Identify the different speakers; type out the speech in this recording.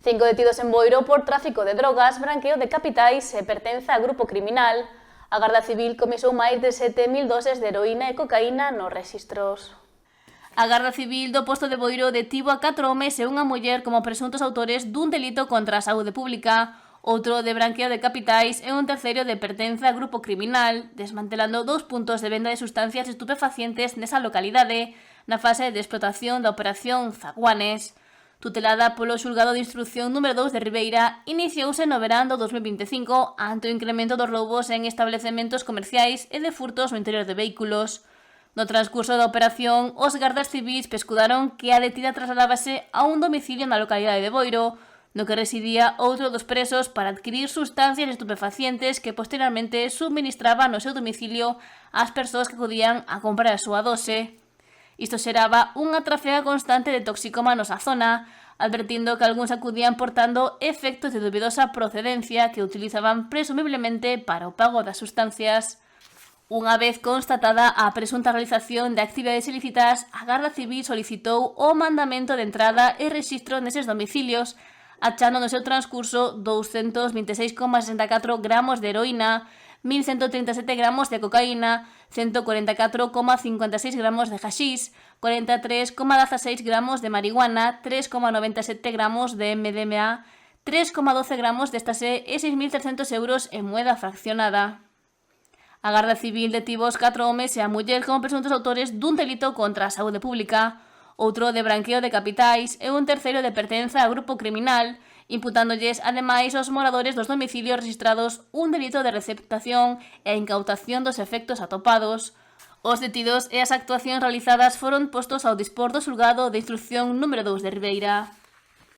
Speaker 1: 5 detidos en Boiro por tráfico de drogas, branqueo de capitais e pertenza a grupo criminal. A Garda Civil comisou máis de 7.000 doses de heroína e cocaína nos rexistros. A Garda Civil do posto de Boiro detivo a 4 homes e unha muller como presuntos autores dun delito contra a saúde pública, outro de branqueo de capitais e un terceiro de pertenza a grupo criminal, desmantelando 2 puntos de venda de sustancias estupefacientes nesa localidade, na fase de explotación da operación Zaguanes. Tutelada polo xulgado de instrucción número 2 de Ribeira, iniciouse no verán do 2025 ante o incremento dos roubos en establecementos comerciais e de furtos no interior de vehículos. No transcurso da operación, os gardas civis pescudaron que a detida trasladábase a un domicilio na localidade de Boiro, no que residía outro dos presos para adquirir sustancias estupefacientes que posteriormente suministraba no seu domicilio ás persoas que acudían a comprar a súa dose. Isto xeraba unha trafega constante de toxicómanos á zona, advertindo que algúns acudían portando efectos de dubidosa procedencia que utilizaban presumiblemente para o pago das sustancias. Unha vez constatada a presunta realización de actividades ilícitas, a Garda Civil solicitou o mandamento de entrada e rexistro neses domicilios, achando no seu transcurso 226,64 gramos de heroína, 1.137 gramos de cocaína, 144,56 gramos de haxís, 43,16 gramos de marihuana, 3,97 gramos de MDMA, 3,12 gramos de éxtase e 6.300 euros en moeda fraccionada. A Garda Civil detivo os 4 homes e a muller como presuntos autores dun delito contra a saúde pública, outro de branqueo de capitais e un terceiro de pertenza a grupo criminal, imputándolles, ademais, aos moradores dos domicilios registrados un delito de receptación e incautación dos efectos atopados. Os detidos e as actuacións realizadas foron postos ao dispor do xulgado de instrucción número 2 de Ribeira.